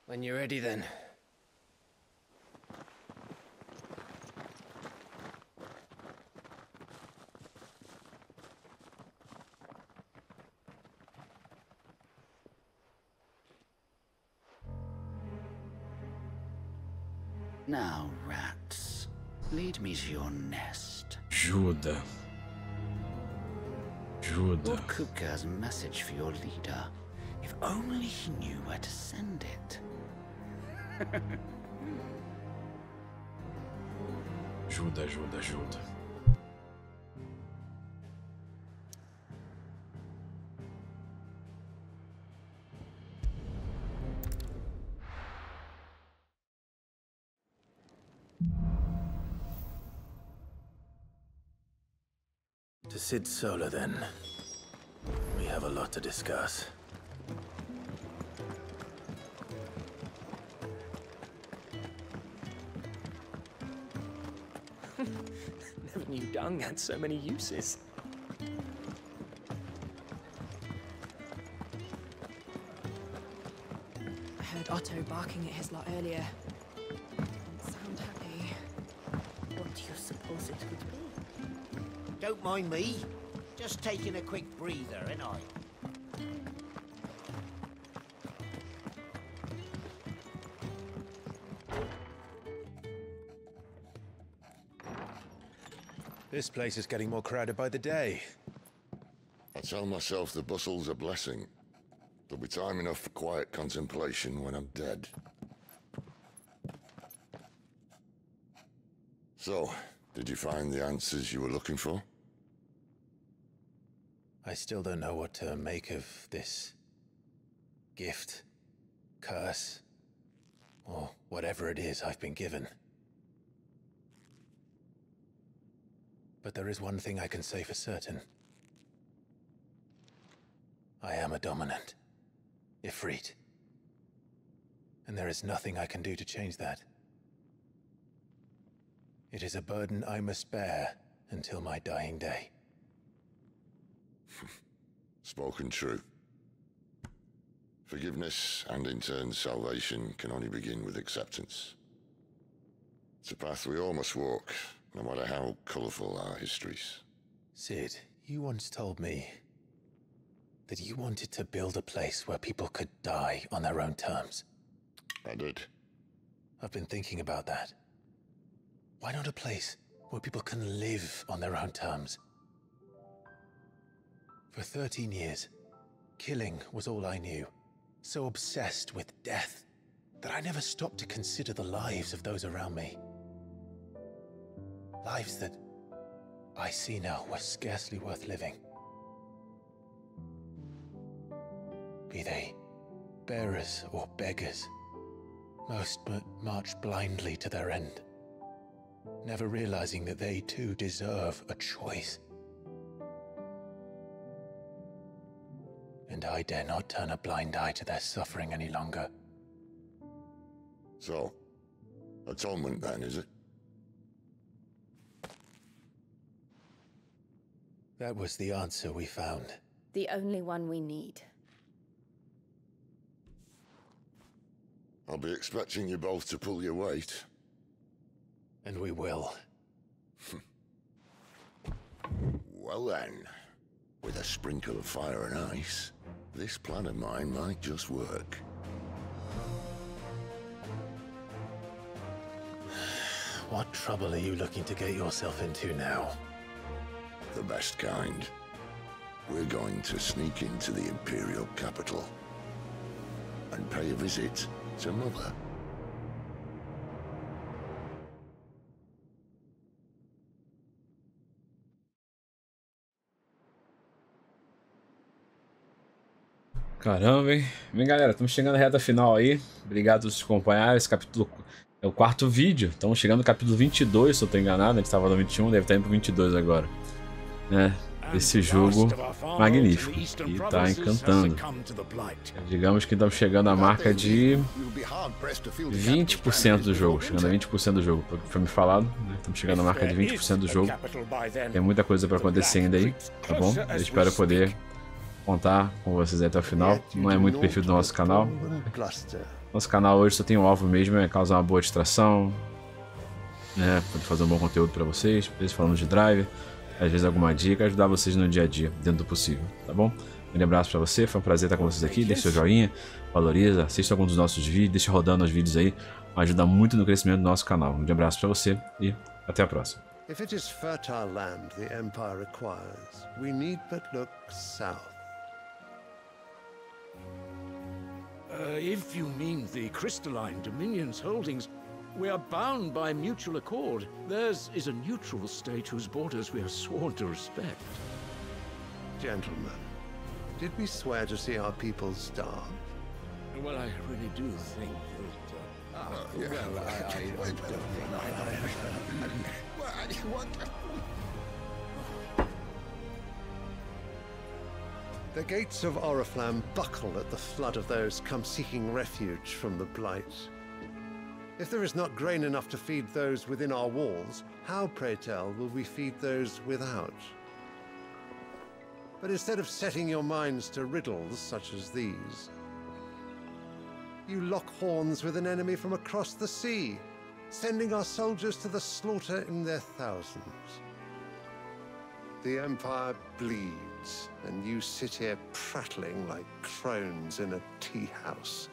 E: When you're ready, then.
B: Now, rats, lead me to your nest.
A: Juda. Juda.
B: Lord Kupka has a message for your leader. If only he knew where to send it.
A: Juda, Juda, Juda.
C: To Sid Solar, then. We have a lot to discuss.
E: Never knew dung had so many uses.
D: I heard Otto barking at his lot earlier. Didn't sound happy.
F: What do you suppose it would be? Don't mind me. Just taking a quick breather, ain't I?
C: This place is getting more crowded by the day.
K: I tell myself the bustle's a blessing. There'll be time enough for quiet contemplation when I'm dead. So, Did you find the answers you were looking for?
C: I still don't know what to make of this gift, curse, or whatever it is I've been given. But there is one thing I can say for certain. I am a dominant, Ifrit. And there is nothing I can do to change that. It is a burden I must bear until my dying day.
K: Spoken true. Forgiveness and in turn salvation can only begin with acceptance. It's a path we all must walk, no matter how colourful our histories.
C: Sid, you once told me that you wanted to build a place where people could die on their own terms.
K: I did.
C: I've been thinking about that. Why not a place where people can live on their own terms? For 13 years, killing was all I knew. So obsessed with death that I never stopped to consider the lives of those around me. Lives that I see now were scarcely worth living. Be they bearers or beggars, most march blindly to their end, never realizing that they too deserve a choice. And I dare not turn a blind eye to their suffering any longer.
K: So, atonement then, is it?
C: That was the answer we found.
D: The only one we need.
K: I'll be expecting you both to pull your weight.
C: And we will.
K: Well then, with a sprinkle of fire and ice, this plan of mine might just work.
C: What trouble are you looking to get yourself into now?
K: The best kind. We're going to sneak into the Imperial capital and pay a visit to Mother.
A: Caramba, hein? Bem, galera, estamos chegando à reta final aí. Obrigado por acompanhar. Esse capítulo é o 4º vídeo. Estamos chegando no capítulo 22, se eu estou enganado. A gente estava no 21, deve estar indo para o 22 agora. Né? Esse jogo magnífico. E está encantando. Digamos que estamos chegando à marca de 20% do jogo. Chegando a 20% do jogo, foi me falado. Né? Estamos chegando à marca de 20% do jogo. Tem muita coisa para acontecer ainda aí, tá bom? Eu espero poder contar com vocês até o final. Não é muito perfil do nosso canal. Nosso canal hoje só tem o alvo mesmo, é causar uma boa distração, né? Poder fazer um bom conteúdo para vocês, às vezes falando de drive, às vezes alguma dica, ajudar vocês no dia a dia, dentro do possível, tá bom? Um abraço para você, foi um prazer estar com vocês aqui. Deixe seu joinha, valoriza, assista alguns dos nossos vídeos, deixa rodando os vídeos aí, ajuda muito no crescimento do nosso canal. Um abraço para você e até a próxima.
F: If it is fertile land the Empire requires, we need but look south.
B: If you mean the crystalline Dominion's holdings, we are bound by mutual accord. Theirs is a neutral state whose borders we are sworn to respect.
F: Gentlemen, did we swear to see our people starve?
B: Well, I really do think that...
F: The gates of Oriflamme buckle at the flood of those come seeking refuge from the Blight. If there is not grain enough to feed those within our walls, how, pray tell, will we feed those without? But instead of setting your minds to riddles such as these, you lock horns with an enemy from across the sea, sending our soldiers to the slaughter in their thousands. The Empire bleeds, and you sit here prattling like crones in a tea house.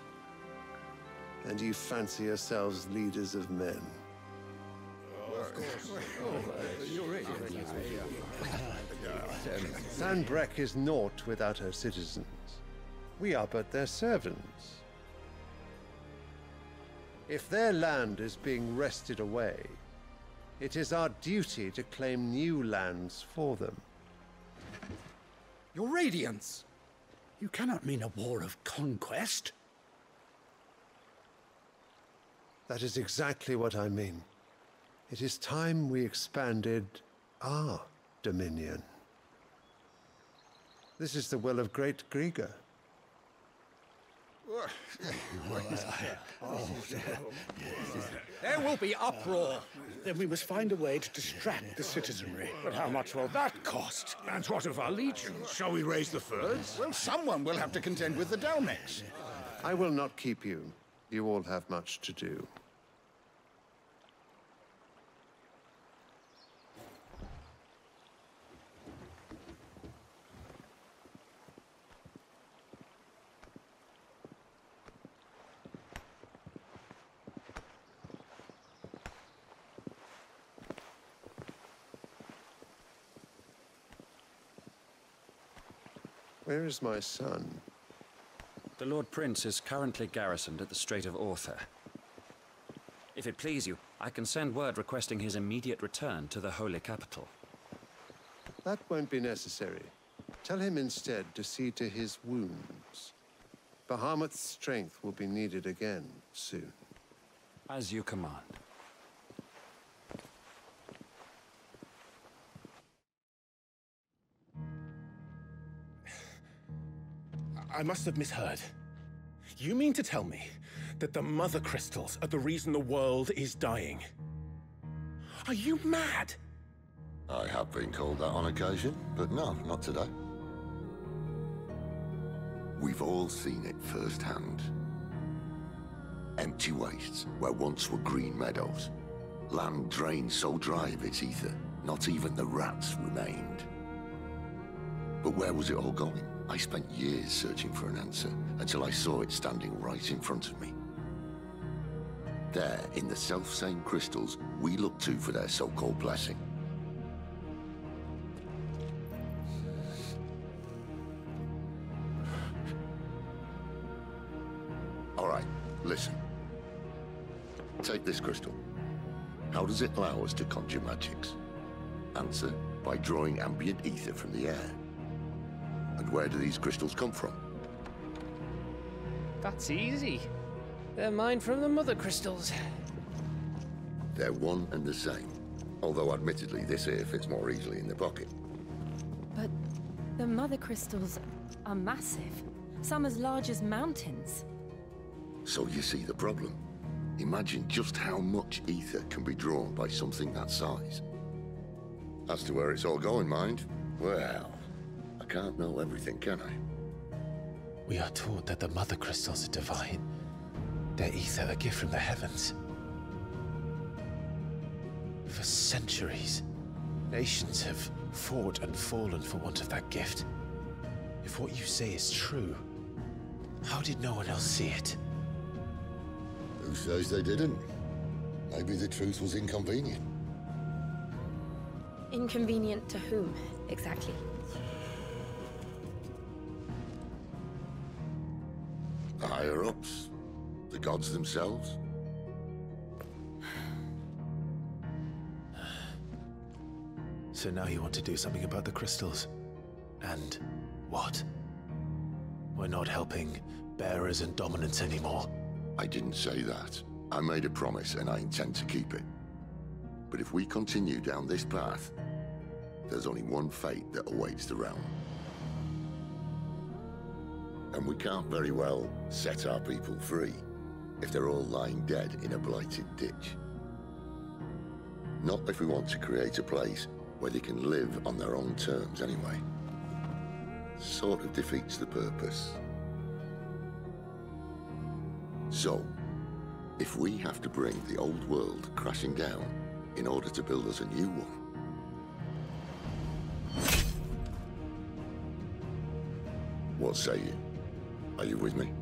F: And you fancy yourselves leaders of men. Sanbreque is naught without her citizens. We are but their servants. If their land is being wrested away,
L: It is our duty to claim new lands for them.
M: Your Radiance! You cannot mean a war of conquest.
L: That is exactly what I mean. It is time we expanded our dominion. This is the will of Great Grieger.
M: There will be uproar. Then we must find a way to distract the citizenry. But how much will that cost?
B: And what of our legions? Shall we raise the furs?
M: Well, someone will have to contend with the Dalmex.
L: I will not keep you. You all have much to do. Where is my son?
N: The Lord Prince is currently garrisoned at the Strait of Arthur. If it please you, I can send word requesting his immediate return to the Holy Capital.
L: That won't be necessary. Tell him instead to see to his wounds. Bahamut's strength will be needed again soon.
N: As you command.
M: I must have misheard. You mean to tell me that the mother crystals are the reason the world is dying? Are you mad?
K: I have been called that on occasion, but no, not today. We've all seen it firsthand. Empty wastes where once were green meadows. Land drained so dry of its ether, not even the rats remained. But where was it all going? I spent years searching for an answer, until I saw it standing right in front of me. There, in the self-same crystals we look to for their so-called blessing. All right, listen. Take this crystal. How does it allow us to conjure magics? Answer, by drawing ambient ether from the air. And where do these crystals come from?
O: That's easy. They're mined from the mother crystals.
K: They're one and the same. Although admittedly this here fits more easily in the pocket.
D: But the mother crystals are massive. Some as large as mountains.
K: So you see the problem. Imagine just how much ether can be drawn by something that size. As to where it's all going, mind, well, I can't know everything, can I?
C: We are taught that the mother crystals are divine. Their ether a gift from the heavens. For centuries, nations have fought and fallen for want of that gift. If what you say is true, how did no one else see it?
K: Who says they didn't? Maybe the truth was inconvenient.
D: Inconvenient to whom, exactly?
K: The higher-ups? The gods themselves?
C: So now you want to do something about the crystals? And what? We're not helping bearers and dominants anymore.
K: I didn't say that. I made a promise and I intend to keep it. But if we continue down this path, there's only one fate that awaits the realm. And we can't very well set our people free if they're all lying dead in a blighted ditch. Not if we want to create a place where they can live on their own terms anyway. Sort of defeats the purpose. So, if we have to bring the old world crashing down in order to build us a new one, what say you? Are you with me?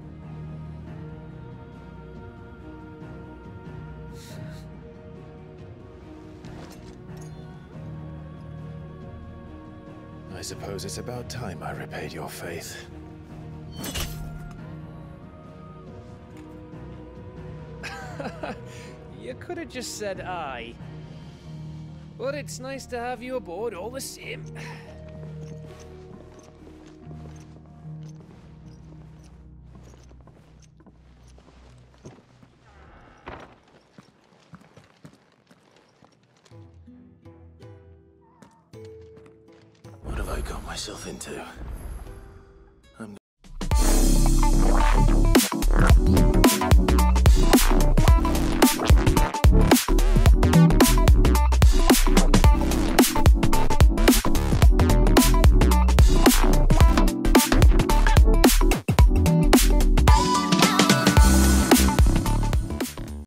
C: I suppose it's about time I repaid your faith.
O: You could have just said aye. But it's nice to have you aboard all the same.
C: What have I got myself into?